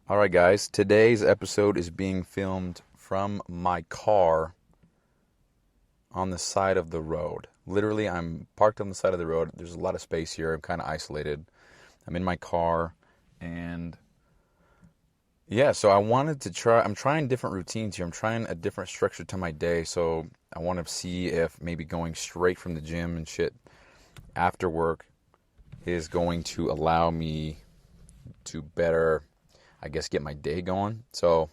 All right, guys. Today's episode is being filmed from my car on the side of the road. Literally, I'm parked on the side of the road. There's a lot of space here. I'm kind of isolated. I'm in my car, and yeah, so I wanted to try. I'm trying different routines here. I'm trying a different structure to my day. So I want to see if maybe going straight from the gym and shit after work is going to allow me to better, I guess, get my day going. So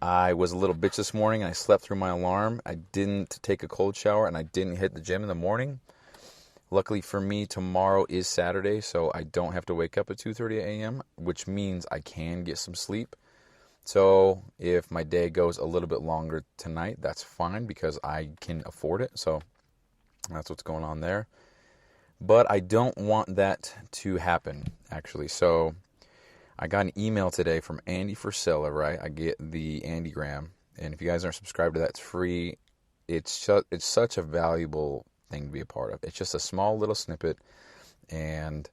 I was a little bitch this morning and I slept through my alarm. I didn't take a cold shower and I didn't hit the gym in the morning. Luckily for me, tomorrow is Saturday, so I don't have to wake up at 2:30 a.m., which means I can get some sleep. So if my day goes a little bit longer tonight, that's fine because I can afford it. So that's what's going on there. But I don't want that to happen, actually. So I got an email today from Andy Frisella, right? I get the Andygram. And if you guys aren't subscribed to that, it's free. It's such a valuable thing to be a part of. It's just a small little snippet, and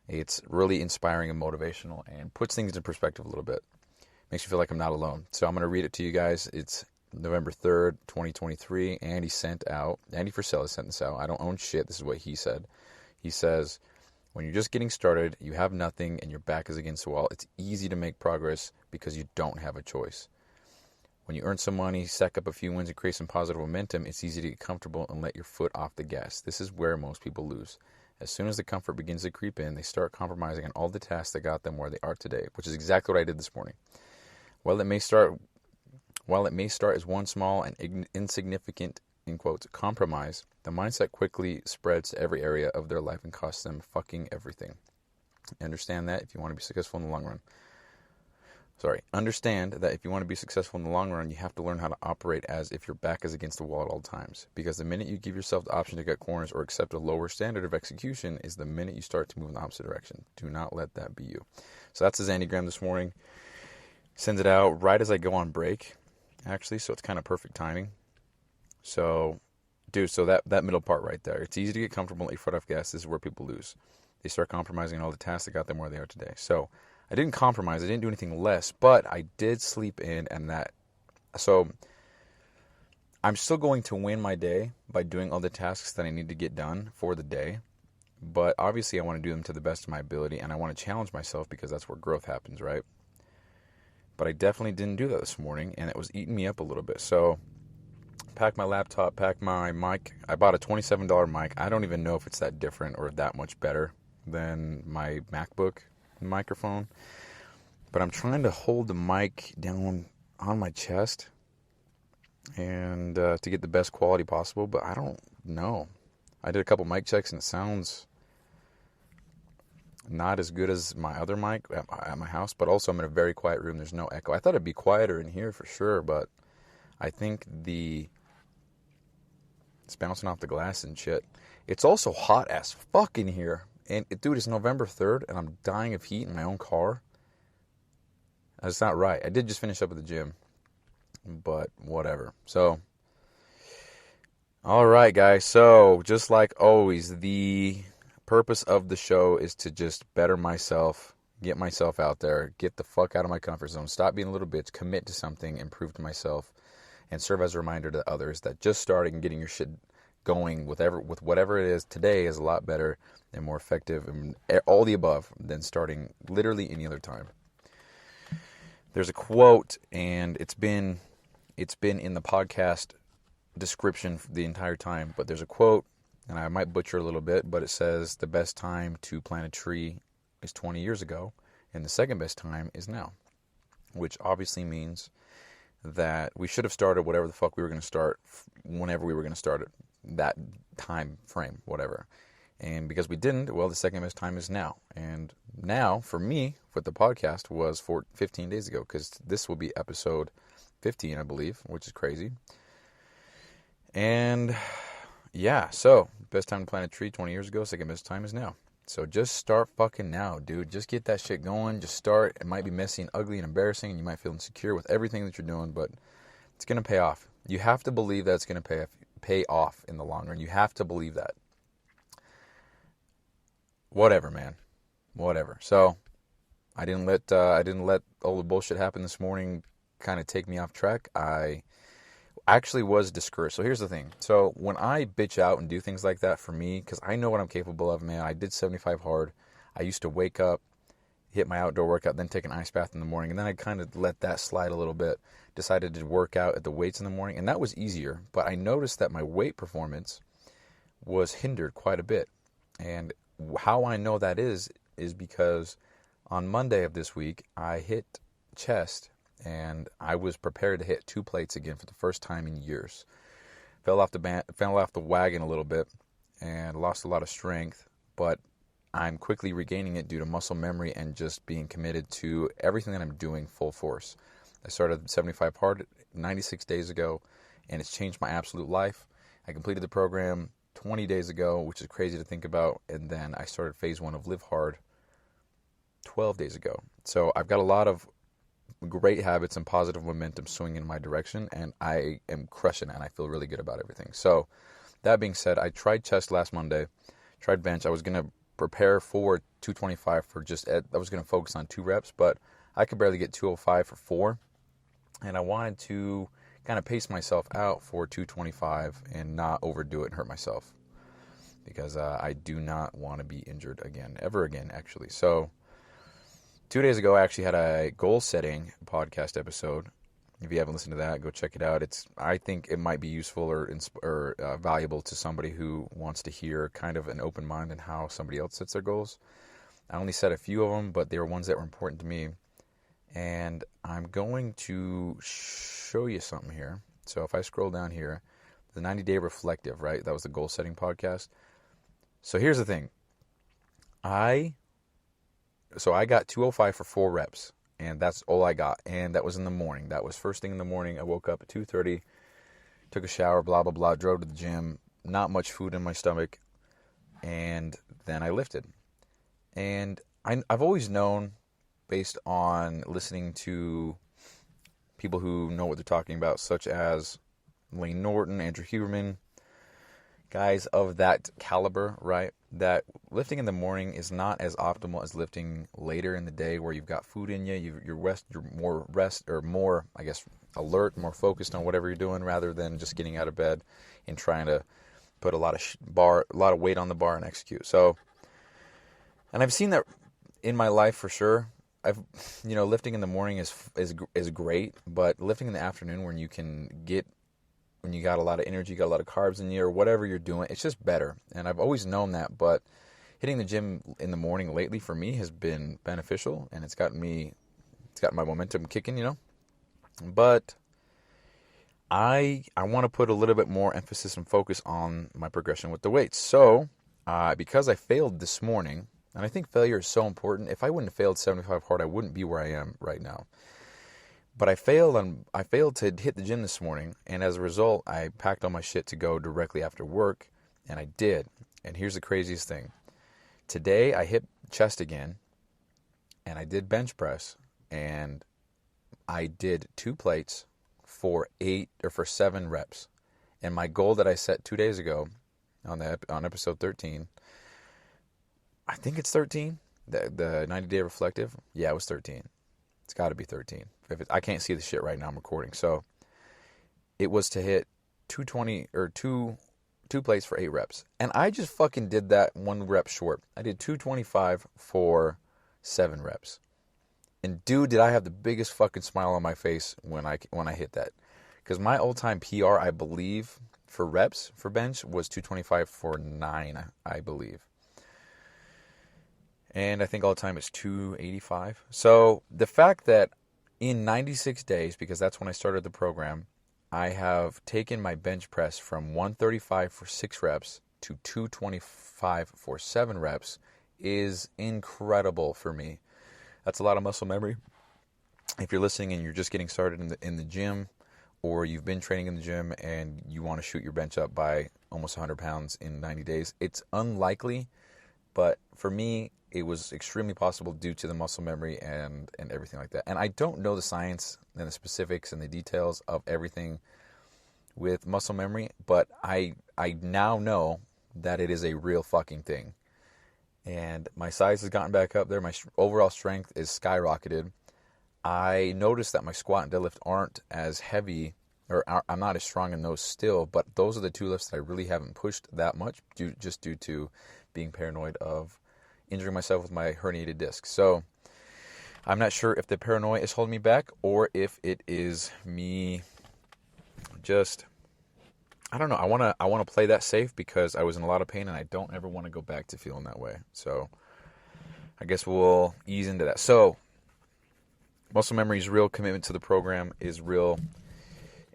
it's really inspiring and motivational and puts things in perspective a little bit. Makes you feel like I'm not alone. So I'm going to read it to you guys. It's November 3rd, 2023. Andy Frisella sent this out. I don't own shit. This is what he said. He says, when you're just getting started, you have nothing, and your back is against the wall, it's easy to make progress because you don't have a choice. When you earn some money, stack up a few wins, and create some positive momentum, it's easy to get comfortable and let your foot off the gas. This is where most people lose. As soon as the comfort begins to creep in, they start compromising on all the tasks that got them where they are today, which is exactly what I did this morning. While it may start as one small and insignificant, in quotes, compromise, the mindset quickly spreads to every area of their life and costs them fucking everything. Understand that if you want to be successful in the long run. Understand that if you want to be successful in the long run, you have to learn how to operate as if your back is against the wall at all times. Because the minute you give yourself the option to cut corners or accept a lower standard of execution is the minute you start to move in the opposite direction. Do not let that be you. So that's his Andygram this morning. Sends it out right as I go on break, actually, so it's kind of perfect timing. So, dude, so that middle part right there, it's easy to get comfortable and let your foot off gas. This is where people lose. They start compromising on all the tasks that got them where they are today. So, I didn't compromise. I didn't do anything less, but I did sleep in, so I'm still going to win my day by doing all the tasks that I need to get done for the day. But obviously, I want to do them to the best of my ability, and I want to challenge myself because that's where growth happens, right? But I definitely didn't do that this morning, and it was eating me up a little bit. So, packed my laptop, packed my mic. I bought a $27 mic. I don't even know if it's that different or that much better than my MacBook microphone. But I'm trying to hold the mic down on my chest and to get the best quality possible, but I don't know. I did a couple mic checks, and it sounds not as good as my other mic at my house, but also I'm in a very quiet room. There's no echo. I thought it'd be quieter in here for sure, but I think it's bouncing off the glass and shit. It's also hot as fuck in here. And, dude, it's November 3rd, and I'm dying of heat in my own car. That's not right. I did just finish up at the gym, but whatever. So, all right, guys. So, just like always, the purpose of the show is to just better myself, get myself out there, get the fuck out of my comfort zone, stop being a little bitch, commit to something, improve to myself, and serve as a reminder to others that just starting and getting your shit going with whatever it is today is a lot better and more effective and all the above than starting literally any other time. There's a quote, and it's been in the podcast description the entire time, but there's a quote, and I might butcher a little bit, but it says the best time to plant a tree is 20 years ago, and the second best time is now, which obviously means that we should have started whatever the fuck we were going to start whenever we were going to start it, that time frame, whatever. And because we didn't, well, the second best time is now. And now, for me, with the podcast, was 15 days ago, because this will be episode 15, I believe, which is crazy. And yeah, so best time to plant a tree 20 years ago, second best time is now. So just start fucking now, dude. Just get that shit going. Just start. It might be messy and ugly and embarrassing, and you might feel insecure with everything that you're doing, but it's going to pay off. You have to believe that it's going to pay off in the long run. You have to believe that. Whatever, man. Whatever. So I didn't let all the bullshit happen this morning kind of take me off track. I actually was discouraged. So here's the thing. So when I bitch out and do things like that, for me, because I know what I'm capable of, man. I did 75 hard. I used to wake up, hit my outdoor workout, then take an ice bath in the morning, and then I kind of let that slide a little bit. Decided to work out at the weights in the morning, and that was easier. But I noticed that my weight performance was hindered quite a bit. And how I know that is because on Monday of this week, I hit chest, and I was prepared to hit 2 plates again for the first time in years. Fell off the wagon a little bit, and lost a lot of strength, but I'm quickly regaining it due to muscle memory and just being committed to everything that I'm doing full force. I started 75 hard 96 days ago, and it's changed my absolute life. I completed the program 20 days ago, which is crazy to think about, and then I started phase 1 of Live Hard 12 days ago. So I've got a lot of great habits and positive momentum swinging in my direction, and I am crushing it, and I feel really good about everything. So that being said, I tried chest last Monday, tried bench. I was going to prepare for 225 I was going to focus on 2 reps, but I could barely get 205 for 4, and I wanted to kind of pace myself out for 225 and not overdo it and hurt myself, because I do not want to be injured ever again, actually. So 2 days ago, I actually had a goal-setting podcast episode. If you haven't listened to that, go check it out. I think it might be useful or valuable to somebody who wants to hear kind of an open mind and how somebody else sets their goals. I only set a few of them, but they were ones that were important to me. And I'm going to show you something here. So if I scroll down here, the 90-day reflective, right? That was the goal-setting podcast. So here's the thing. I got 205 for 4 reps. And that's all I got. And that was in the morning. That was first thing in the morning. I woke up at 2:30, took a shower, blah, blah, blah, drove to the gym. Not much food in my stomach. And then I lifted. And I've always known, based on listening to people who know what they're talking about, such as Lane Norton, Andrew Huberman, guys of that caliber, right? That lifting in the morning is not as optimal as lifting later in the day, where you've got food in you, you're more, I guess, alert, more focused on whatever you're doing, rather than just getting out of bed and trying to put a lot of weight on the bar and execute. So, and I've seen that in my life for sure. Lifting in the morning is great, but lifting in the afternoon when you got a lot of energy, you got a lot of carbs in you, or whatever you're doing, it's just better. And I've always known that, but hitting the gym in the morning lately for me has been beneficial, and it's got my momentum kicking, But I want to put a little bit more emphasis and focus on my progression with the weights. So, because I failed this morning, and I think failure is so important. If I wouldn't have failed 75 hard, I wouldn't be where I am right now. But I failed to hit the gym this morning, and as a result, I packed all my shit to go directly after work, and I did. And here's the craziest thing. Today, I hit chest again, and I did bench press, and I did 2 plates for 7 reps. And my goal that I set 2 days ago on episode 13, I think it's 13, the 90-day reflective. Yeah, it was 13. It's got to be 13. I can't see the shit right now. I'm recording. So it was to hit 220 or two plates for 8 reps. And I just fucking did that 1 rep short. I did 225 for 7 reps. And dude, did I have the biggest fucking smile on my face when I hit that. Because my all-time PR, I believe, for reps for bench was 225 for 9, I believe. And I think all time is 285. So the fact that in 96 days, because that's when I started the program, I have taken my bench press from 135 for 6 reps to 225 for 7 reps is incredible for me. That's a lot of muscle memory. If you're listening and you're just getting started in the gym, or you've been training in the gym and you want to shoot your bench up by almost 100 pounds in 90 days, it's unlikely. But for me, it was extremely possible due to the muscle memory and everything like that. And I don't know the science and the specifics and the details of everything with muscle memory, but I now know that it is a real fucking thing. And my size has gotten back up there. My overall strength is skyrocketed. I noticed that my squat and deadlift aren't as heavy, or I'm not as strong in those still, but those are the two lifts that I really haven't pushed that much, just due to being paranoid of injuring myself with my herniated disc. So I'm not sure if the paranoia is holding me back or if it is me just, I don't know. I want to play that safe because I was in a lot of pain and I don't ever want to go back to feeling that way. So I guess we'll ease into that. So muscle memory is real. Commitment to the program is real.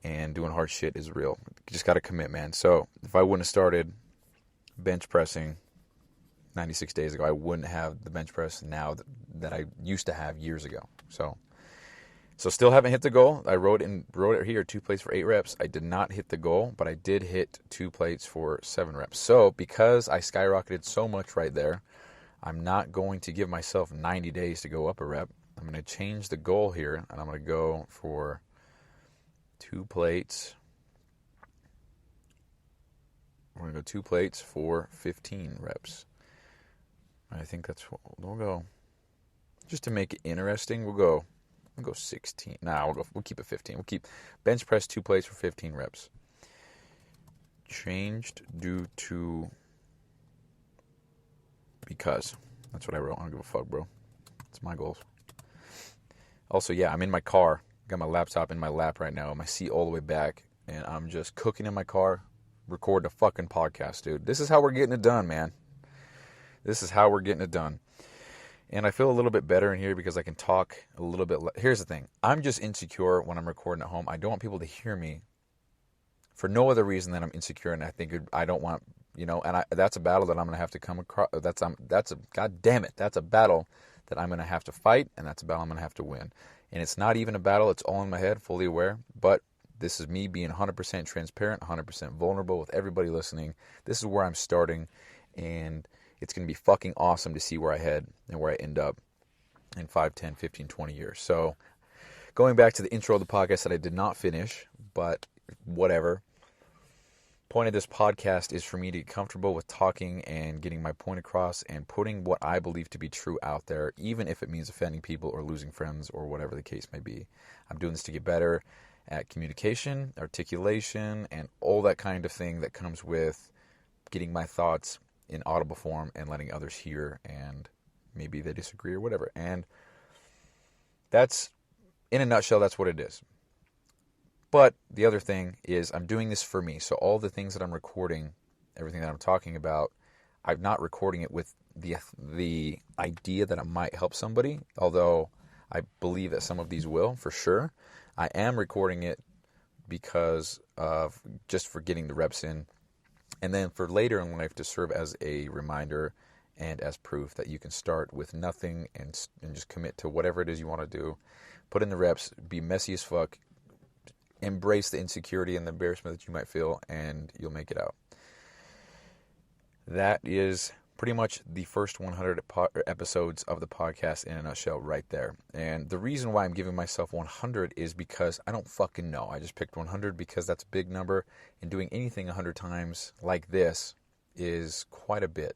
And doing hard shit is real. You just got to commit, man. So if I wouldn't have started bench pressing 96 days ago, I wouldn't have the bench press now that I used to have years ago. So still haven't hit the goal. I wrote it here, 2 plates for 8 reps. I did not hit the goal, but I did hit 2 plates for 7 reps. So because I skyrocketed so much right there, I'm not going to give myself 90 days to go up a rep. I'm going to change the goal here, and I'm going to go for 2 plates. We're going to go 2 plates for 15 reps. I think that's what we'll go. Just to make it interesting, we'll go 16. Nah, we'll keep it 15. We'll keep bench press 2 plates for 15 reps. Changed due to because. That's what I wrote. I don't give a fuck, bro. It's my goals. Also, yeah, I'm in my car. Got my laptop in my lap right now. My seat all the way back. And I'm just cooking in my car, recording a fucking podcast, dude. This is how we're getting it done, man. This is how we're getting it done. And I feel a little bit better in here because I can talk a little bit. Here's the thing. I'm just insecure when I'm recording at home. I don't want people to hear me for no other reason than I'm insecure. And I think I don't want, and that's a battle that I'm going to have to come across. God damn it. That's a battle that I'm going to have to fight. And that's a battle I'm going to have to win. And it's not even a battle. It's all in my head, fully aware. But this is me being 100% transparent, 100% vulnerable with everybody listening. This is where I'm starting. And it's going to be fucking awesome to see where I head and where I end up in 5, 10, 15, 20 years. So going back to the intro of the podcast that I did not finish, but whatever. Point of this podcast is for me to get comfortable with talking and getting my point across and putting what I believe to be true out there, even if it means offending people or losing friends or whatever the case may be. I'm doing this to get better at communication, articulation, and all that kind of thing that comes with getting my thoughts in audible form and letting others hear, and maybe they disagree or whatever. And that's, in a nutshell, that's what it is. But the other thing is I'm doing this for me. So all the things that I'm recording, everything that I'm talking about, I'm not recording it with the idea that it might help somebody, although I believe that some of these will, for sure. I am recording it because of just for getting the reps in. And then for later in life to serve as a reminder and as proof that you can start with nothing and just commit to whatever it is you want to do. Put in the reps, be messy as fuck, embrace the insecurity and the embarrassment that you might feel, and you'll make it out. That is pretty much the first 100 episodes of the podcast in a nutshell right there. And the reason why I'm giving myself 100 is because I don't fucking know. I just picked 100 because that's a big number, and doing anything 100 times like this is quite a bit.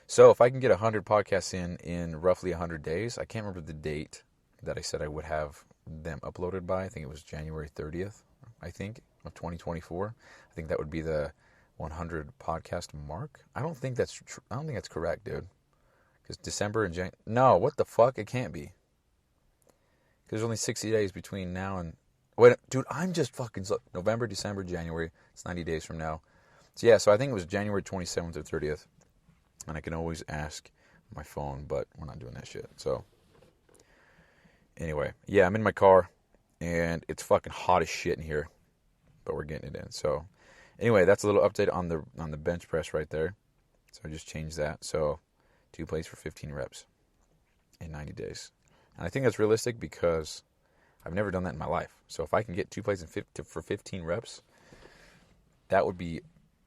So if I can get 100 podcasts in roughly 100 days, I can't remember the date that I said I would have them uploaded by. I think it was January 30th, of 2024. I think that would be the 100 podcast mark. I don't think that's correct, dude. Because December and January. No, what the fuck? It can't be. Because there's only 60 days between now and. Wait, dude, I'm just fucking. November, December, January. It's 90 days from now. So yeah, so I think it was January 27th or 30th. And I can always ask my phone, but we're not doing that shit. So anyway, yeah, I'm in my car. And it's fucking hot as shit in here. But we're getting it in. So anyway, that's a little update on the bench press right there. So I just changed that. So 2 plates for 15 reps in 90 days. And I think that's realistic because I've never done that in my life. So if I can get 2 plates for 15 reps, that would be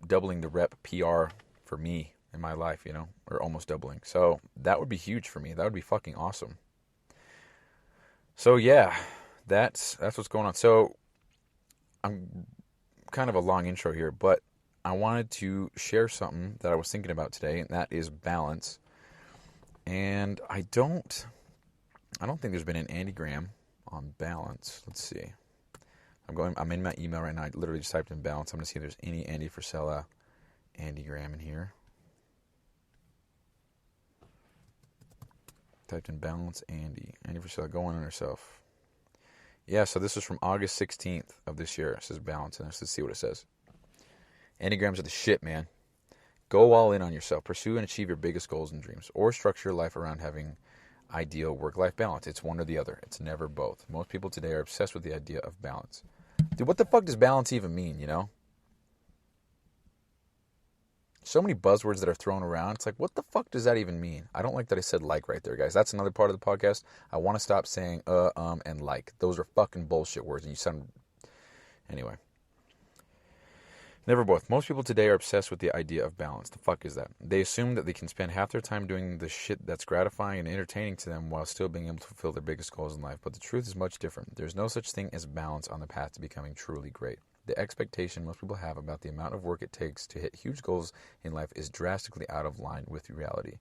doubling the rep PR for me in my life, or almost doubling. So that would be huge for me. That would be fucking awesome. So yeah, that's what's going on. So I'm kind of a long intro here, but I wanted to share something that I was thinking about today, and that is balance. And I don't think there's been an Andygram on balance. Let's see. I'm in my email right now. I literally just typed in balance. I'm going to see if there's any Andy Frisella Andygram in here. Typed in balance Andy Frisella, go on herself. Yeah, so this is from August 16th of this year. It says balance, and let's see what it says. Enneagrams are the shit, man. Go all in on yourself. Pursue and achieve your biggest goals and dreams. Or structure your life around having ideal work-life balance. It's one or the other. It's never both. Most people today are obsessed with the idea of balance. Dude, what the fuck does balance even mean, you know? So many buzzwords that are thrown around. It's like, what the fuck does that even mean? I don't like that I said like right there, guys. That's another part of the podcast. I want to stop saying and like. Those are fucking bullshit words. And you sound... Anyway. Never both. Most people today are obsessed with the idea of balance. The fuck is that? They assume that they can spend half their time doing the shit that's gratifying and entertaining to them while still being able to fulfill their biggest goals in life. But the truth is much different. There's no such thing as balance on the path to becoming truly great. The expectation most people have about the amount of work it takes to hit huge goals in life is drastically out of line with reality.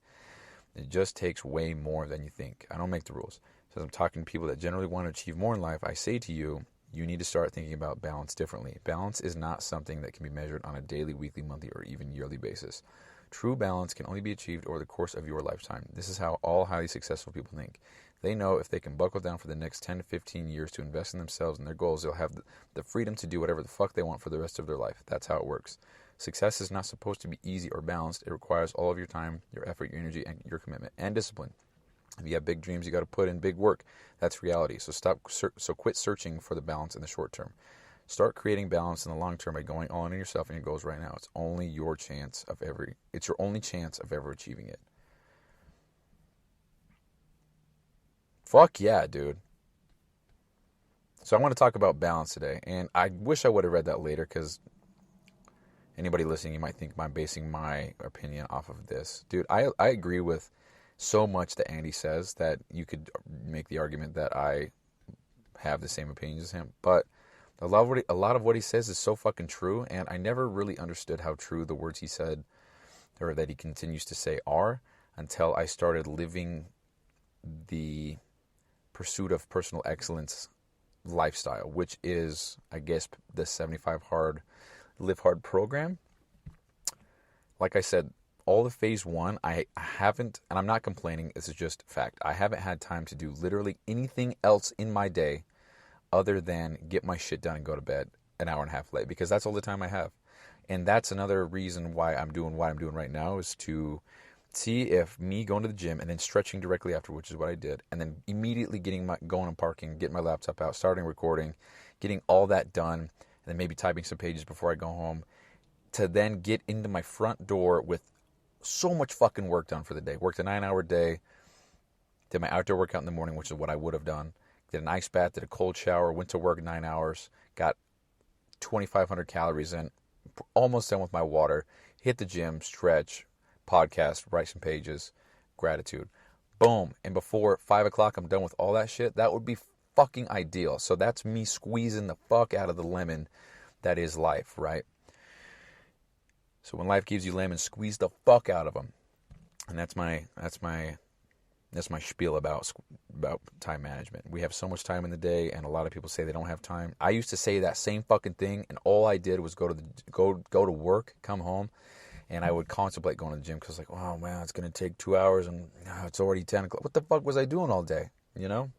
It just takes way more than you think. I don't make the rules. So as I'm talking to people that generally want to achieve more in life, I say to you, you need to start thinking about balance differently. Balance is not something that can be measured on a daily, weekly, monthly, or even yearly basis. True balance can only be achieved over the course of your lifetime. This is how all highly successful people think. They know if they can buckle down for the next 10 to 15 years to invest in themselves and their goals, they'll have the freedom to do whatever the fuck they want for the rest of their life. That's how it works. Success is not supposed to be easy or balanced. It requires all of your time, your effort, your energy, and your commitment, and discipline. If you have big dreams, you got to put in big work. That's reality. So quit searching for the balance in the short term. Start creating balance in the long term by going all in on yourself and your goals right now. It's your only chance of ever achieving it. Fuck yeah, dude. So I want to talk about balance today, and I wish I would have read that later, because anybody listening, you might think I'm basing my opinion off of this. Dude, I agree with so much that Andy says that you could make the argument that I have the same opinions as him. But a lot of what he says is so fucking true, and I never really understood how true the words he said, or that he continues to say, are, until I started living the pursuit of personal excellence lifestyle, which is, I guess, the 75 Hard Live Hard program. Like I said, all of phase one, I haven't, and I'm not complaining, this is just fact, I haven't had time to do literally anything else in my day other than get my shit done and go to bed an hour and a half late, because that's all the time I have. And that's another reason why I'm doing what I'm doing right now, is to see if me going to the gym and then stretching directly after, which is what I did, and then immediately going and parking, getting my laptop out, starting recording, getting all that done, and then maybe typing some pages before I go home, to then get into my front door with so much fucking work done for the day. Worked a 9-hour day, did my outdoor workout in the morning, which is what I would have done, did an ice bath, did a cold shower, went to work 9 hours, got 2,500 calories in, almost done with my water, hit the gym, stretch, podcast, write some pages, gratitude. Boom. And before 5 o'clock I'm done with all that shit. That would be fucking ideal. So that's me squeezing the fuck out of the lemon that is life, right? So when life gives you lemons, squeeze the fuck out of them. And that's my spiel about time management. We have so much time in the day, and a lot of people say they don't have time. I used to say that same fucking thing, and all I did was go to work, come home, and I would contemplate going to the gym, because like, oh man, it's going to take 2 hours, and it's already 10 o'clock. What the fuck was I doing all day, you know?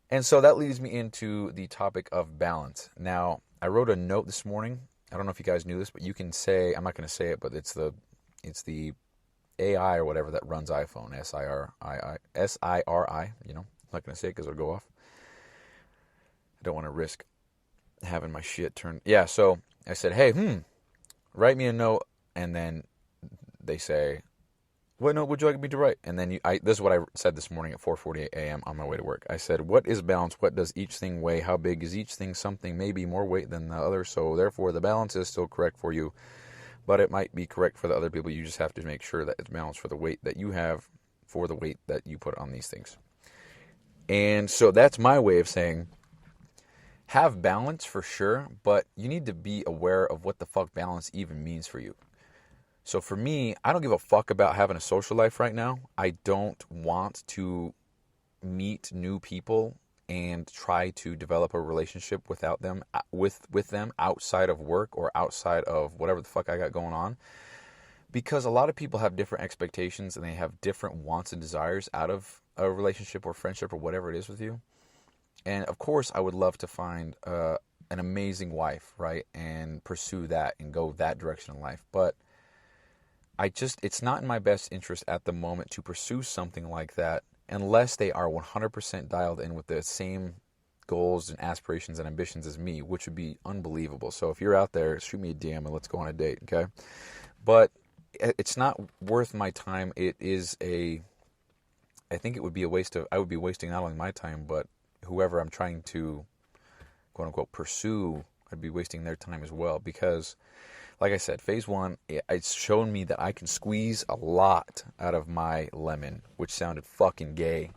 And so that leads me into the topic of balance. Now, I wrote a note this morning. I don't know if you guys knew this, but you can say, I'm not going to say it, but it's the AI or whatever that runs iPhone, S-I-R-I, you know. I'm not going to say it because it'll go off. I don't want to risk having my shit turned. Yeah, so I said, hey, write me a note, and then they say, what note would you like me to write? And then this is what I said this morning at 4:48 a.m. on my way to work. I said, what is balance? What does each thing weigh? How big is each thing? Something maybe more weight than the other, so therefore the balance is still correct for you, but it might be correct for the other people. You just have to make sure that it's balanced for the weight that you have, for the weight that you put on these things. And so that's my way of saying, have balance for sure, but you need to be aware of what the fuck balance even means for you. So for me, I don't give a fuck about having a social life right now. I don't want to meet new people and try to develop a relationship without them with them outside of work or outside of whatever the fuck I got going on, because a lot of people have different expectations and they have different wants and desires out of a relationship or friendship or whatever it is with you. And of course I would love to find an amazing wife, right, and pursue that and go that direction in life, but it's not in my best interest at the moment to pursue something like that unless they are 100% dialed in with the same goals and aspirations and ambitions as me, which would be unbelievable. So if you're out there, shoot me a DM and let's go on a date, okay? But it's not worth my time. I think it would be I would be wasting not only my time, but whoever I'm trying to, quote unquote, pursue, I'd be wasting their time as well, because like I said, phase one, it's shown me that I can squeeze a lot out of my lemon, which sounded fucking gay,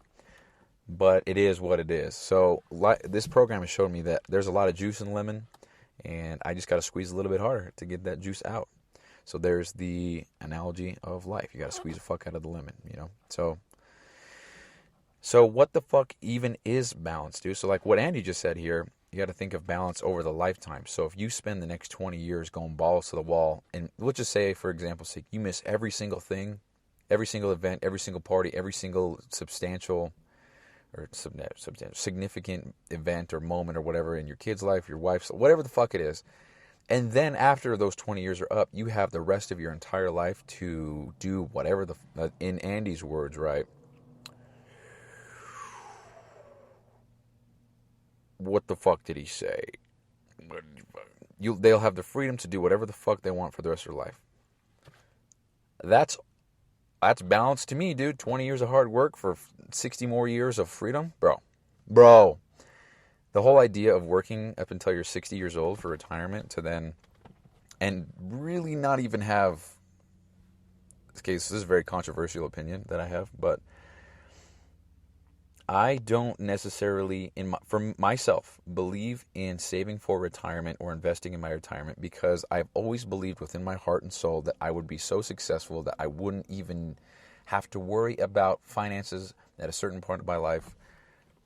but it is what it is. So this program has shown me that there's a lot of juice in lemon, and I just got to squeeze a little bit harder to get that juice out. So there's the analogy of life. You got to squeeze the fuck out of the lemon, you know? So what the fuck even is balance, dude? So like what Andy just said here, you got to think of balance over the lifetime. So if you spend the next 20 years going balls to the wall, and let's just say, for example's sake, you miss every single thing, every single event, every single party, every single substantial or significant event or moment or whatever in your kid's life, your wife's, whatever the fuck it is. And then after those 20 years are up, you have the rest of your entire life to do whatever in Andy's words, right? What the fuck did he say? They'll have the freedom to do whatever the fuck they want for the rest of their life. That's balance to me, dude. 20 years of hard work for 60 more years of freedom? Bro. The whole idea of working up until you're 60 years old for retirement to then, and really not even have, this is a very controversial opinion that I have, but I don't necessarily, for myself, believe in saving for retirement or investing in my retirement, because I've always believed within my heart and soul that I would be so successful that I wouldn't even have to worry about finances at a certain point of my life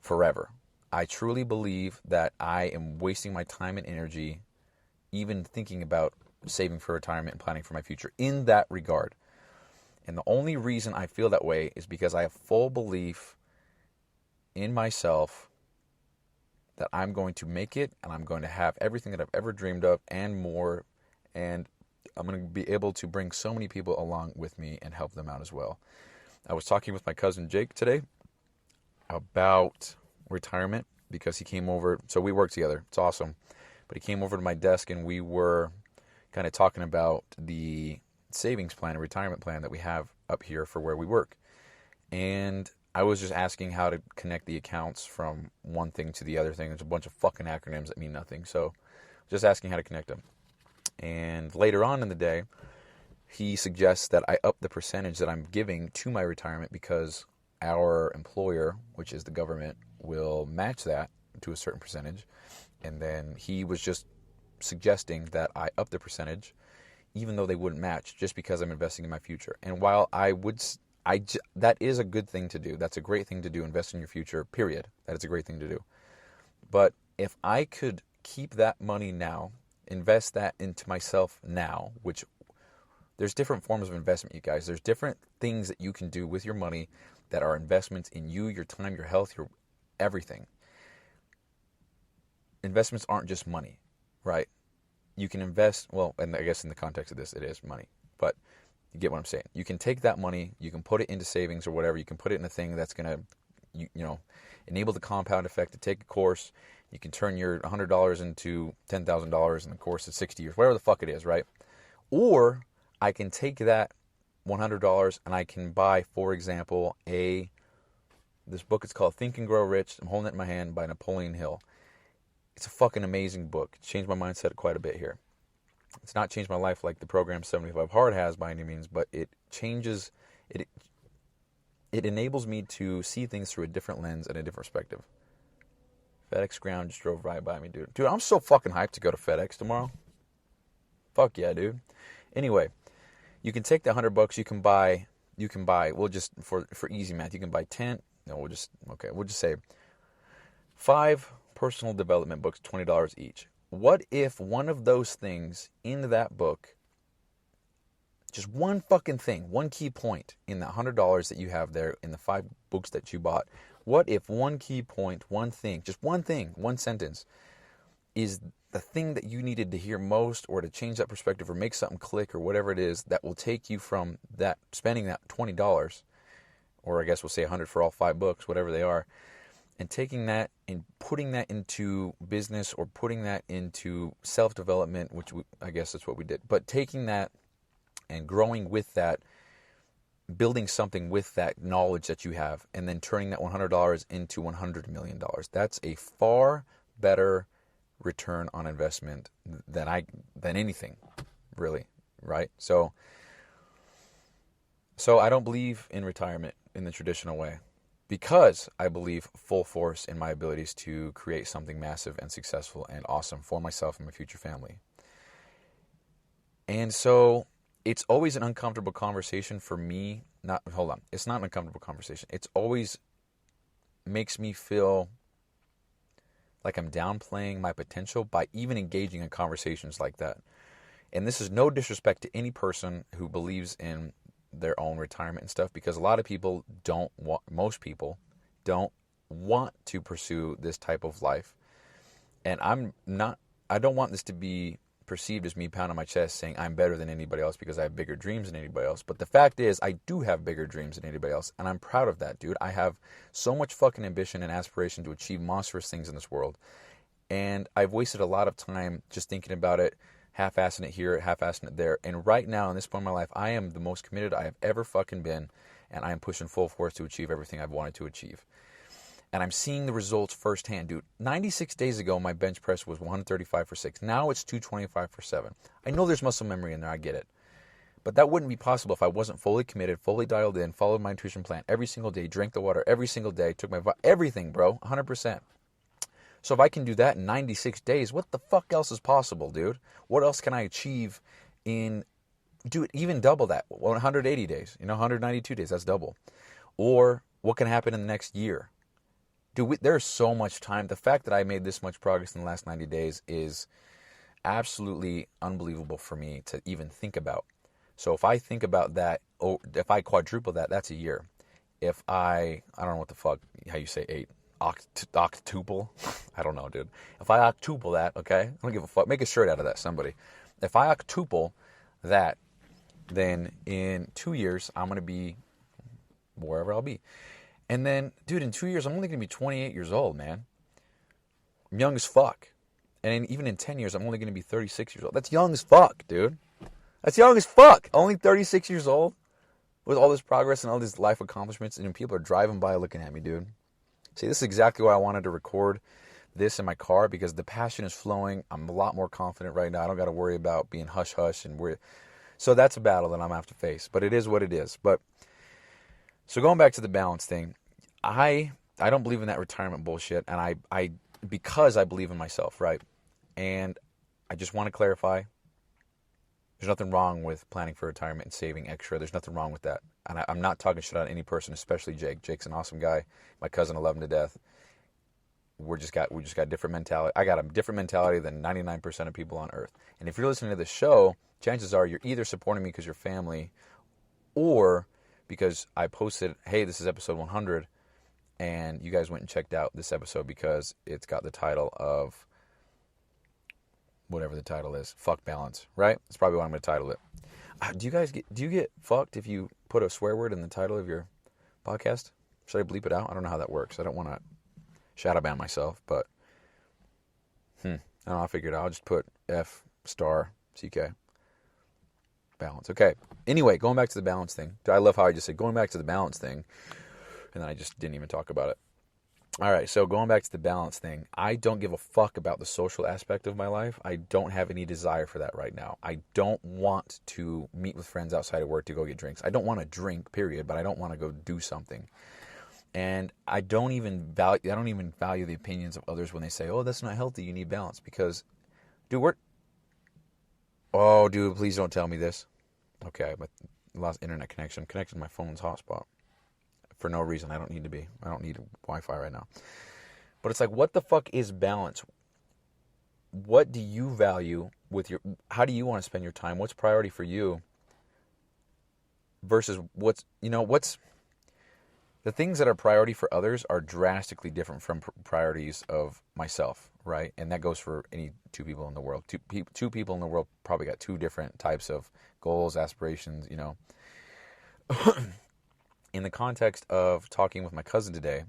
forever. I truly believe that I am wasting my time and energy even thinking about saving for retirement and planning for my future in that regard. And the only reason I feel that way is because I have full belief in myself that I'm going to make it, and I'm going to have everything that I've ever dreamed of and more, and I'm going to be able to bring so many people along with me and help them out as well. I was talking with my cousin Jake today about retirement, because he came over, so we work together, it's awesome, but he came over to my desk and we were kind of talking about the savings plan and retirement plan that we have up here for where we work. And I was just asking how to connect the accounts from one thing to the other thing. There's a bunch of fucking acronyms that mean nothing. So just asking how to connect them. And later on in the day, he suggests that I up the percentage that I'm giving to my retirement, because our employer, which is the government, will match that to a certain percentage. And then he was just suggesting that I up the percentage, even though they wouldn't match, just because I'm investing in my future. And while that is a good thing to do. That's a great thing to do. Invest in your future, period. That is a great thing to do. But if I could keep that money now, invest that into myself now, which there's different forms of investment, you guys. There's different things that you can do with your money that are investments in you, your time, your health, your everything. Investments aren't just money, right? You can invest, well, and I guess in the context of this, it is money, but you get what I'm saying. You can take that money, you can put it into savings or whatever. You can put it in a thing that's going to, enable the compound effect to take a course. You can turn your $100 into $10,000 in the course of 60 years, whatever the fuck it is, right? Or I can take that $100 and I can buy, for example, this book. It's called Think and Grow Rich. I'm holding it in my hand, by Napoleon Hill. It's a fucking amazing book. It's changed my mindset quite a bit here. It's not changed my life like the program 75 Hard has by any means, but it changes, it enables me to see things through a different lens and a different perspective. FedEx Ground just drove right by me, dude. Dude, I'm so fucking hyped to go to FedEx tomorrow. Fuck yeah, dude. Anyway, You can take the $100, you can buy, we'll just, for easy math, you can buy 10, no, we'll just say 5 personal development books, $20 each. What if one of those things in that book, just one fucking thing, one key point in the $100 that you have there in the 5 books that you bought, what if one key point, one thing, just one thing, one sentence, is the thing that you needed to hear most, or to change that perspective or make something click, or whatever it is that will take you from that, spending that $20, or I guess we'll say 100 for all 5 books, whatever they are, and taking that and putting that into business, or putting that into self-development, which I guess that's what we did. But taking that and growing with that, building something with that knowledge that you have, and then turning that $100 into $100 million. That's a far better return on investment than anything, really, right? So I don't believe in retirement in the traditional way, because I believe full force in my abilities to create something massive and successful and awesome for myself and my future family. And so it's always an uncomfortable conversation for me. It's not an uncomfortable conversation. It's always makes me feel like I'm downplaying my potential by even engaging in conversations like that. And this is no disrespect to any person who believes in their own retirement and stuff, because a lot of people most people don't want to pursue this type of life. And I don't want this to be perceived as me pounding my chest saying I'm better than anybody else because I have bigger dreams than anybody else. But the fact is, I do have bigger dreams than anybody else, and I'm proud of that, dude. I have so much fucking ambition and aspiration to achieve monstrous things in this world. And I've wasted a lot of time just thinking about it, half-assing it here, half-assing it there. And right now, in this point in my life, I am the most committed I have ever fucking been, and I am pushing full force to achieve everything I've wanted to achieve. And I'm seeing the results firsthand, dude. 96 days ago, my bench press was 135 for 6. Now it's 225 for 7. I know there's muscle memory in there. I get it. But that wouldn't be possible if I wasn't fully committed, fully dialed in, followed my nutrition plan every single day, drank the water every single day, took my everything, bro, 100%. So if I can do that in 96 days, what the fuck else is possible, dude? What else can I achieve in, dude, even double that, 180 days, 192 days, that's double. Or what can happen in the next year? Dude, there's so much time. The fact that I made this much progress in the last 90 days is absolutely unbelievable for me to even think about. So if I think about that, if I quadruple that, that's a year. If I don't know what the fuck, how you say 8, octuple? I don't know, dude. If I octuple that, okay? I don't give a fuck. Make a shirt out of that, somebody. If I octuple that, then in 2 years, I'm going to be wherever I'll be. And then, dude, in 2 years, I'm only going to be 28 years old, man. I'm young as fuck. And even in 10 years, I'm only going to be 36 years old. That's young as fuck, dude. That's young as fuck. Only 36 years old with all this progress and all these life accomplishments. And people are driving by looking at me, dude. See, this is exactly why I wanted to record this in my car, because the passion is flowing. I'm a lot more confident right now. I don't got to worry about being hush-hush. So that's a battle that I'm going to have to face. But it is what it is. So going back to the balance thing, I don't believe in that retirement bullshit, and I because I believe in myself, right? And I just want to clarify, there's nothing wrong with planning for retirement and saving extra. There's nothing wrong with that. And I'm not talking shit on any person, especially Jake. Jake's an awesome guy. My cousin, I love him to death. We just got different mentality. I got a different mentality than 99% of people on earth. And if you're listening to this show, chances are you're either supporting me because you're family, or because I posted, hey, this is episode 100, and you guys went and checked out this episode because it's got the title of whatever the title is, fuck balance, right? That's probably what I'm going to title it. Do you get fucked if you put a swear word in the title of your podcast? Should I bleep it out? I don't know how that works. I don't want to shadow ban myself, but I don't know, I'll figure it out. I'll just put F***CK. Balance. Okay. Anyway, going back to the balance thing. I love how I just said going back to the balance thing, and then I just didn't even talk about it. All right, so going back to the balance thing, I don't give a fuck about the social aspect of my life. I don't have any desire for that right now. I don't want to meet with friends outside of work to go get drinks. I don't want to drink, period, but I don't want to go do something. And I don't even value the opinions of others when they say, "Oh, that's not healthy. You need balance." Because, dude, please don't tell me this. Okay, but lost internet connection. I'm connected to my phone's hotspot for no reason. I don't need to be. I don't need Wi-Fi right now. But it's like, what the fuck is balance? What do you value with your... How do you want to spend your time? What's priority for you? Versus what's... The things that are priority for others are drastically different from priorities of myself, right? And that goes for any two people in the world. Two people in the world probably got two different types of goals, aspirations, In the context of talking with my cousin today,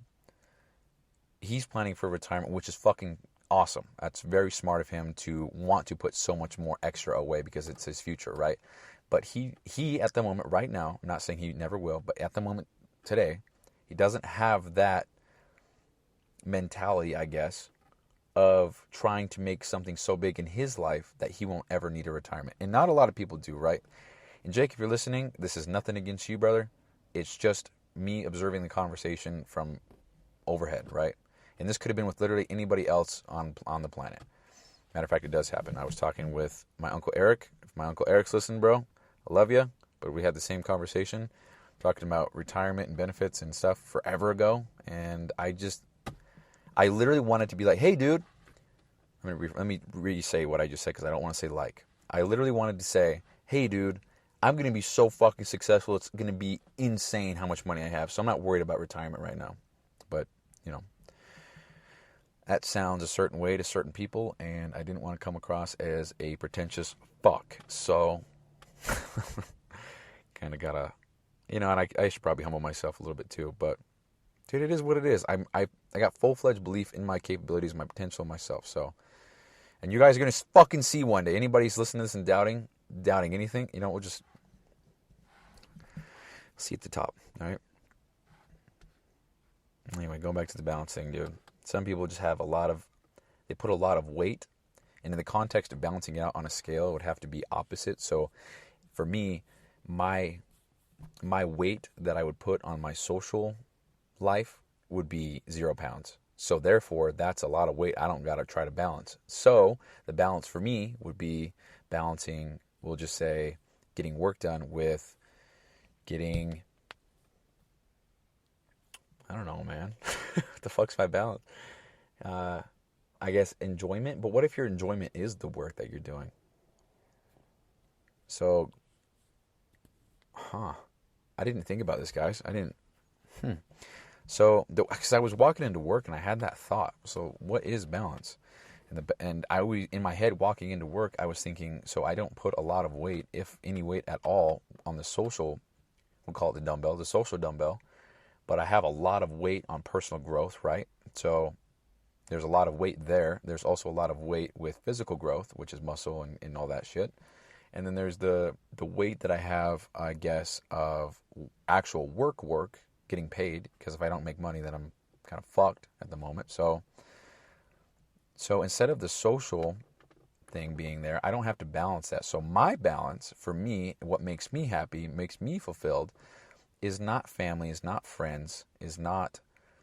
he's planning for retirement, which is fucking awesome. That's very smart of him to want to put so much more extra away because it's his future, right? But he at the moment, right now, I'm not saying he never will, but at the moment today, he doesn't have that mentality, I guess, of trying to make something so big in his life that he won't ever need a retirement. And not a lot of people do, right? And Jake, if you're listening, this is nothing against you, brother. It's just me observing the conversation from overhead, right? And this could have been with literally anybody else on the planet. Matter of fact, it does happen. I was talking with my Uncle Eric. If my Uncle Eric's listening, bro, I love you. But we had the same conversation, talking about retirement and benefits and stuff forever ago. And I literally wanted to be like, hey, dude. Let me re-say what I just said because I don't want to say like. I literally wanted to say, hey, dude, I'm going to be so fucking successful. It's going to be insane how much money I have. So I'm not worried about retirement right now. But, that sounds a certain way to certain people. And I didn't want to come across as a pretentious fuck. So, kind of got to... and I should probably humble myself a little bit too, but dude, it is what it is. I got full-fledged belief in my capabilities, my potential, myself. So, and you guys are gonna fucking see one day. Anybody's listening to this and doubting anything, we'll just see at the top. All right. Anyway, going back to the balance thing, dude. Some people just have they put a lot of weight, and in the context of balancing it out on a scale, it would have to be opposite. So, for me, my weight that I would put on my social life would be 0 pounds. So therefore, that's a lot of weight I don't got to try to balance. So the balance for me would be balancing, we'll just say, getting work done with getting, I don't know, man. What the fuck's my balance? I guess enjoyment. But what if your enjoyment is the work that you're doing? So, I didn't think about this, guys. I didn't. So, because I was walking into work and I had that thought. So, what is balance? And I always, in my head, walking into work, I was thinking, so I don't put a lot of weight, if any weight at all, on the social, we'll call it the dumbbell, the social dumbbell. But I have a lot of weight on personal growth, right? So, there's a lot of weight there. There's also a lot of weight with physical growth, which is muscle and all that shit. And then there's the weight that I have, I guess, of actual work, getting paid. Because if I don't make money, then I'm kind of fucked at the moment. So instead of the social thing being there, I don't have to balance that. So my balance, for me, what makes me happy, makes me fulfilled, is not family, is not friends, is not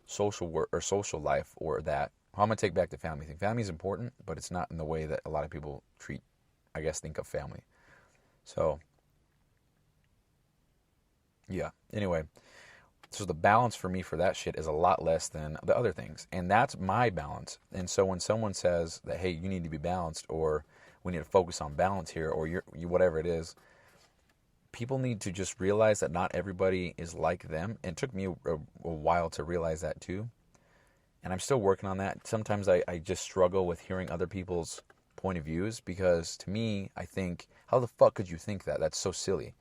social work or social life or that. I'm going to take back the family thing. Family is important, but it's not in the way that a lot of people think of family. So, yeah. Anyway, so the balance for me for that shit is a lot less than the other things. And that's my balance. And so when someone says that, hey, you need to be balanced, or we need to focus on balance here, or you whatever it is, people need to just realize that not everybody is like them. And it took me a while to realize that too. And I'm still working on that. Sometimes I just struggle with hearing other people's point of views, because to me, I think, how the fuck could you think that? That's so silly.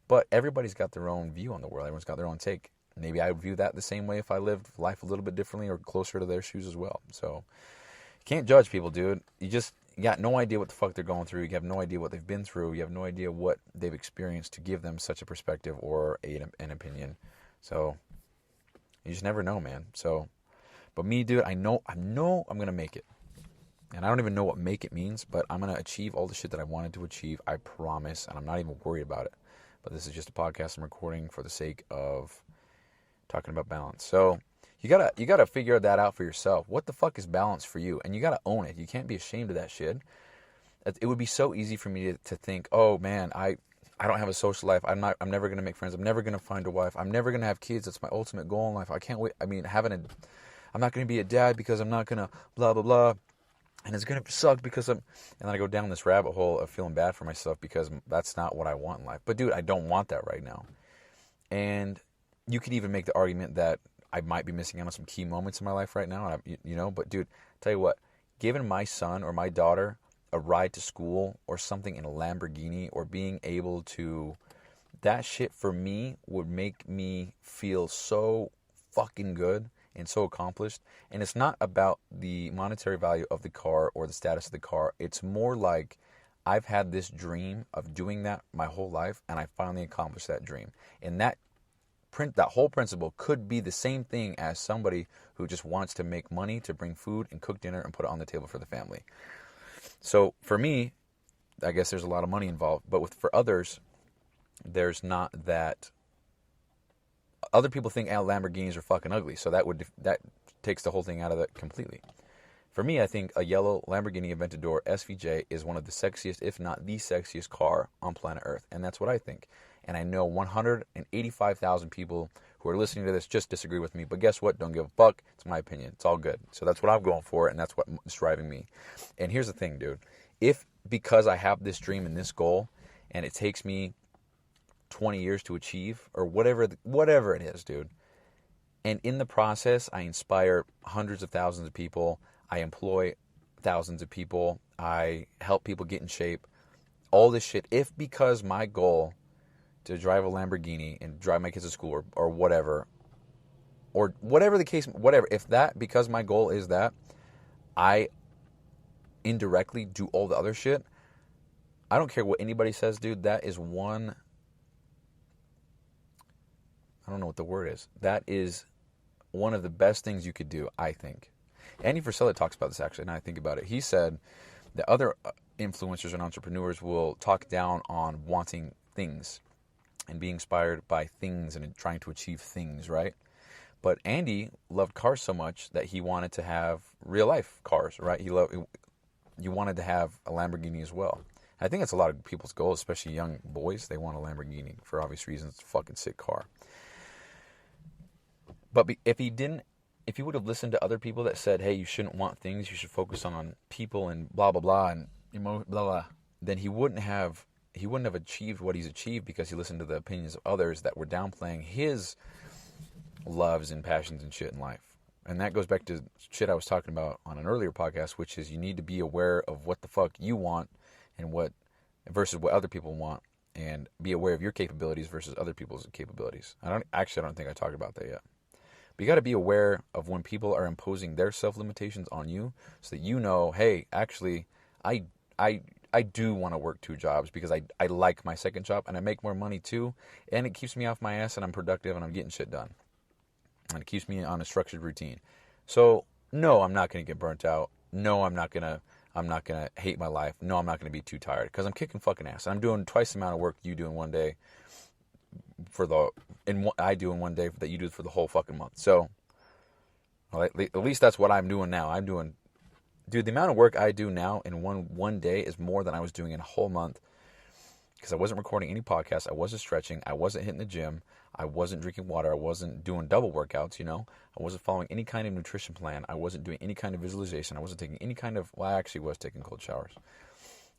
But everybody's got their own view on the world. Everyone's got their own take. Maybe I would view that the same way if I lived life a little bit differently or closer to their shoes as well. So you can't judge people, dude. You got no idea what the fuck they're going through. You have no idea what they've been through. You have no idea what they've experienced to give them such a perspective or an opinion. So you just never know, man. So, but me, dude, I know I'm going to make it. And I don't even know what make it means, but I'm going to achieve all the shit that I wanted to achieve. I promise. And I'm not even worried about it. But this is just a podcast I'm recording for the sake of talking about balance. So you gotta figure that out for yourself. What the fuck is balance for you? And you gotta own it. You can't be ashamed of that shit. It would be so easy for me to think, oh man, I I don't have a social life. I'm never going to make friends. I'm never going to find a wife. I'm never going to have kids. That's my ultimate goal in life. I can't wait. I mean, I'm not going to be a dad because I'm not going to blah, blah, blah. And it's going to suck because and then I go down this rabbit hole of feeling bad for myself because that's not what I want in life. But dude, I don't want that right now. And you could even make the argument that I might be missing out on some key moments in my life right now. And but dude, tell you what, giving my son or my daughter a ride to school or something in a Lamborghini or being able to, that shit for me would make me feel so fucking good and so accomplished. And it's not about the monetary value of the car or the status of the car. It's more like I've had this dream of doing that my whole life, and I finally accomplished that dream. And that whole principle could be the same thing as somebody who just wants to make money to bring food and cook dinner and put it on the table for the family. So for me, I guess there's a lot of money involved, but for others, there's not that. Other people think Lamborghinis are fucking ugly, so that takes the whole thing out of it completely. For me, I think a yellow Lamborghini Aventador SVJ is one of the sexiest, if not the sexiest car on planet Earth, and that's what I think. And I know 185,000 people who are listening to this just disagree with me, but guess what? Don't give a fuck. It's my opinion. It's all good. So that's what I'm going for, and that's what's driving me. And here's the thing, dude. If because I have this dream and this goal, and it takes me 20 years to achieve, or whatever it is, dude. And in the process, I inspire hundreds of thousands of people. I employ thousands of people. I help people get in shape. All this shit. If because my goal to drive a Lamborghini and drive my kids to school or whatever the case, if that, because my goal is that, I indirectly do all the other shit, I don't care what anybody says, dude. That is one... I don't know what the word is. That is one of the best things you could do, I think. Andy Frisella talks about this, actually, now I think about it. He said that other influencers and entrepreneurs will talk down on wanting things and being inspired by things and trying to achieve things, right? But Andy loved cars so much that he wanted to have real-life cars, right? He wanted to have a Lamborghini as well. I think that's a lot of people's goals, especially young boys. They want a Lamborghini for obvious reasons. It's a fucking sick car. But if he would have listened to other people that said, hey, you shouldn't want things, you should focus on people and blah, blah, blah, and blah, blah, then he wouldn't have achieved what he's achieved because he listened to the opinions of others that were downplaying his loves and passions and shit in life. And that goes back to shit I was talking about on an earlier podcast, which is you need to be aware of what the fuck you want and versus what other people want, and be aware of your capabilities versus other people's capabilities. I don't think I talked about that yet. But you got to be aware of when people are imposing their self-limitations on you so that you know, hey, actually, I do want to work 2 jobs because I like my second job and I make more money too, and it keeps me off my ass and I'm productive and I'm getting shit done. And it keeps me on a structured routine. So, no, I'm not going to get burnt out. No, I'm not going to hate my life. No, I'm not going to be too tired because I'm kicking fucking ass. And I'm doing twice the amount of work you do in one day I do in one day that you do for the whole fucking month. So, well, at least that's what I'm doing now. Dude, the amount of work I do now in one day is more than I was doing in a whole month because I wasn't recording any podcasts. I wasn't stretching. I wasn't hitting the gym. I wasn't drinking water. I wasn't doing double workouts, I wasn't following any kind of nutrition plan. I wasn't doing any kind of visualization. I wasn't taking any kind of, I actually was taking cold showers.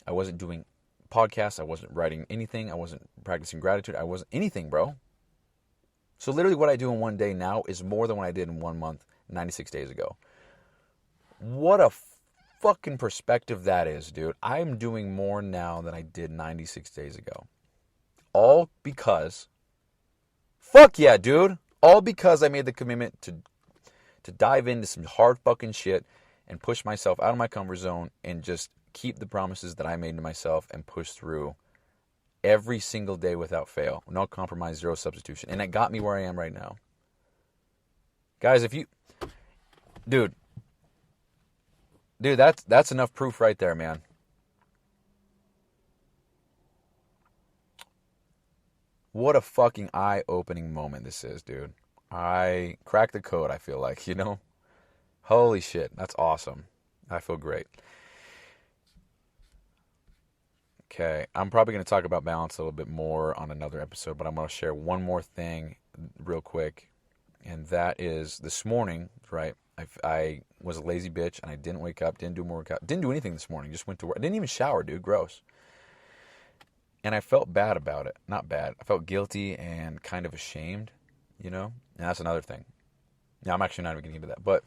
I wasn't doing podcasts. I wasn't writing anything. I wasn't practicing gratitude. I wasn't anything, bro. So literally what I do in one day now is more than what I did in 1 month, 96 days ago. What a fucking perspective that is, dude. I'm doing more now than I did 96 days ago. All because, fuck yeah, dude. All because I made the commitment to dive into some hard fucking shit and push myself out of my comfort zone and just keep the promises that I made to myself and push through every single day without fail. No compromise, zero substitution. And it got me where I am right now. Guys, Dude, that's enough proof right there, man. What a fucking eye-opening moment this is, dude. I cracked the code, I feel like, Holy shit, that's awesome. I feel great. Okay, I'm probably going to talk about balance a little bit more on another episode, but I'm going to share one more thing real quick, and that is this morning, right? I was a lazy bitch, and I didn't wake up, didn't do more workout, didn't do anything this morning, just went to work. I didn't even shower, dude, gross. And I felt bad about it. Not bad. I felt guilty and kind of ashamed, And that's another thing. Now, I'm actually not even getting into that,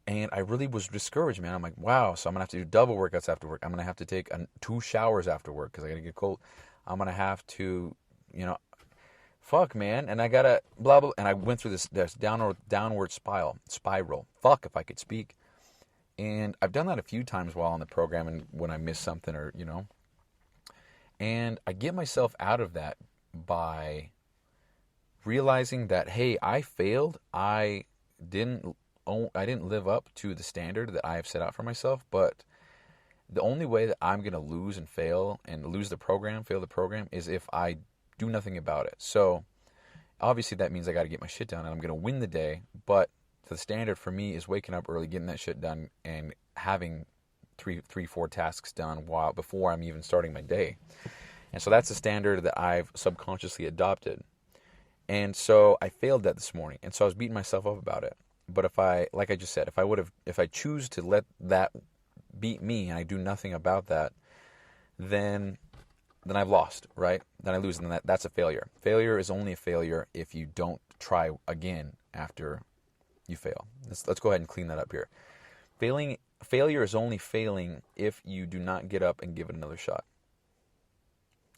and I really was discouraged, man. I'm like, wow, so I'm going to have to do double workouts after work. I'm going to have to take 2 showers after work because I got to get cold. I'm going to have to, fuck, man. And I got to blah, blah. And I went through this downward spiral. Fuck, if I could speak. And I've done that a few times while on the program and when I miss something or. And I get myself out of that by realizing that, hey, I failed. I didn't live up to the standard that I have set out for myself, but the only way that I'm going to lose and fail and fail the program, is if I do nothing about it. So obviously that means I got to get my shit done and I'm going to win the day, but the standard for me is waking up early, getting that shit done, and having 4 tasks done before I'm even starting my day. And so that's the standard that I've subconsciously adopted. And so I failed that this morning, and so I was beating myself up about it. But like I just said, if I choose to let that beat me and I do nothing about that, then I've lost, right? Then I lose, and then that's a failure. Failure is only a failure if you don't try again after you fail. Let's go ahead and clean that up here. Failure is only failing if you do not get up and give it another shot.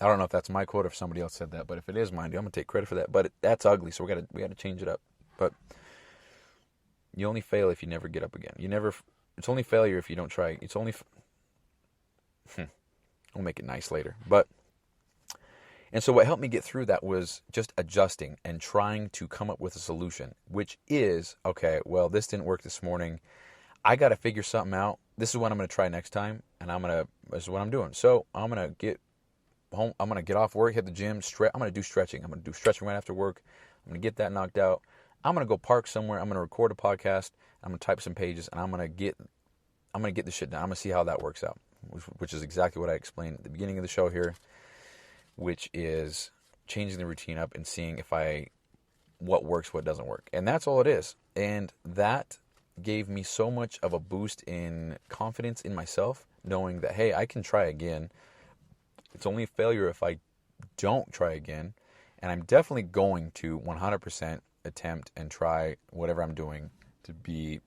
I don't know if that's my quote or if somebody else said that, but if it is mine, I'm gonna take credit for that. But that's ugly, so we gotta change it up. But you only fail if you never get up again. It's only failure if you don't try. It's only, we'll make it nice later. And so what helped me get through that was just adjusting and trying to come up with a solution, which is, okay, well, this didn't work this morning. I got to figure something out. This is what I'm going to try next time, and this is what I'm doing. So I'm going to get home. I'm going to get off work, hit the gym, I'm going to do stretching. I'm going to do stretching right after work. I'm going to get that knocked out. I'm going to go park somewhere. I'm going to record a podcast. I'm going to type some pages, and I'm going to get this shit done. I'm going to see how that works out, which is exactly what I explained at the beginning of the show here, which is changing the routine up and seeing what works, what doesn't work. And that's all it is. And that gave me so much of a boost in confidence in myself, knowing that, hey, I can try again. It's only a failure if I don't try again. And I'm definitely going to 100% attempt and try whatever I'm doing I'm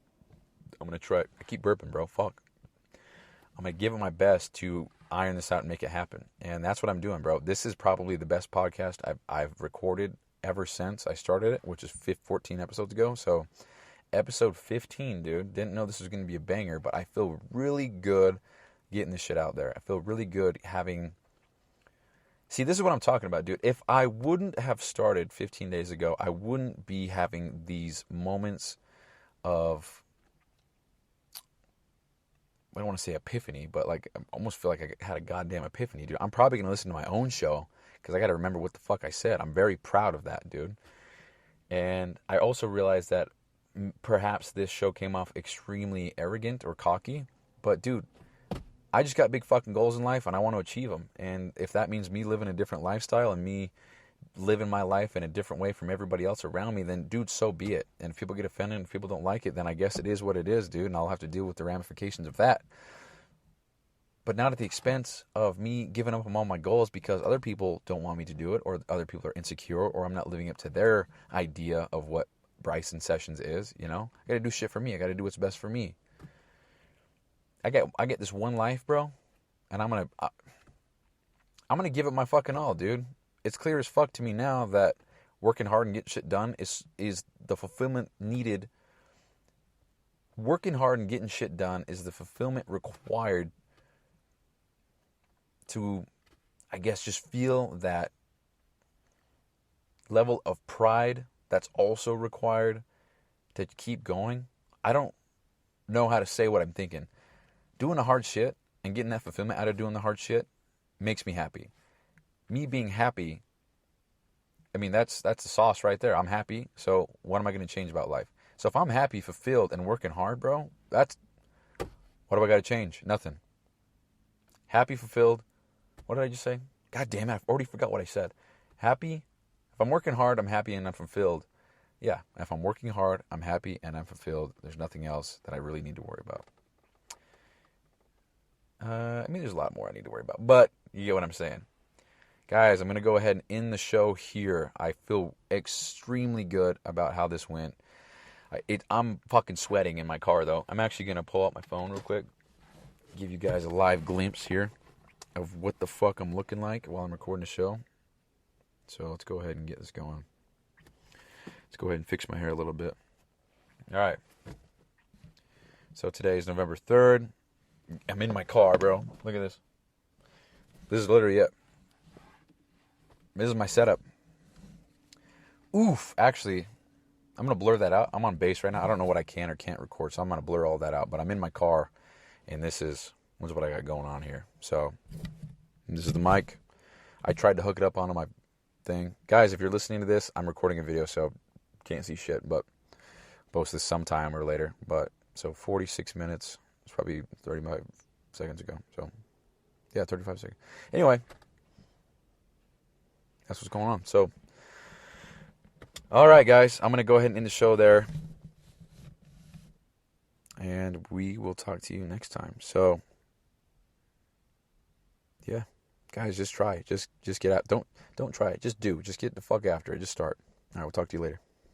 going to try. I keep burping, bro. Fuck. I'm going to give it my best to iron this out and make it happen. And that's what I'm doing, bro. This is probably the best podcast I've recorded ever since I started it, which is 14 episodes ago. So episode 15, dude. Didn't know this was going to be a banger, but I feel really good getting this shit out there. I feel really good having... See, this is what I'm talking about, dude. If I wouldn't have started 15 days ago, I wouldn't be having these moments of... I don't want to say epiphany, but I almost feel like I had a goddamn epiphany, dude. I'm probably going to listen to my own show because I got to remember what the fuck I said. I'm very proud of that, dude. And I also realized that perhaps this show came off extremely arrogant or cocky, but dude, I just got big fucking goals in life and I want to achieve them. And if that means me living a different lifestyle and me living my life in a different way from everybody else around me, then dude, so be it. And if people get offended and if people don't like it, then I guess it is what it is, dude, and I'll have to deal with the ramifications of that. But not at the expense of me giving up on all my goals because other people don't want me to do it, or other people are insecure, or I'm not living up to their idea of what Bryson Sessions is, I got to do shit for me. I got to do what's best for me. I get this one life, bro, and I'm going to give it my fucking all, dude. It's clear as fuck to me now that working hard and getting shit done is the fulfillment needed. Working hard and getting shit done is the fulfillment required to, I guess, just feel that level of pride that's also required to keep going. I don't know how to say what I'm thinking. Doing the hard shit and getting that fulfillment out of doing the hard shit makes me happy. Me being happy, I mean, that's the sauce right there. I'm happy, so what am I going to change about life? So if I'm happy, fulfilled, and working hard, bro, what do I got to change? Nothing. Happy, fulfilled, What did I just say? God damn it, I already forgot what I said. Happy? If I'm working hard, I'm happy and I'm fulfilled. Yeah, if I'm working hard, I'm happy and I'm fulfilled. There's nothing else that I really need to worry about. There's a lot more I need to worry about, but you get what I'm saying. Guys, I'm going to go ahead and end the show here. I feel extremely good about how this went. I'm fucking sweating in my car, though. I'm actually going to pull out my phone real quick, give you guys a live glimpse here of what the fuck I'm looking like while I'm recording the show. So let's go ahead and get this going. Let's go ahead and fix my hair a little bit. All right. So today is November 3rd. I'm in my car, bro. Look at this. This is literally it. This is my setup. Oof. Actually, I'm going to blur that out. I'm on bass right now. I don't know what I can or can't record, so I'm going to blur all that out. But I'm in my car, and this is what I got going on here. So this is the mic. I tried to hook it up onto my thing. Guys, if you're listening to this, I'm recording a video, so can't see shit, but post this sometime or later. But so 46 minutes. It's probably 35 seconds ago. So yeah, 35 seconds. Anyway, that's what's going on. So, all right, guys, I'm going to go ahead and end the show there. And we will talk to you next time. So, yeah, guys, just try it. Just get out. Don't try it. Just do. Just get the fuck after it. Just start. All right, we'll talk to you later.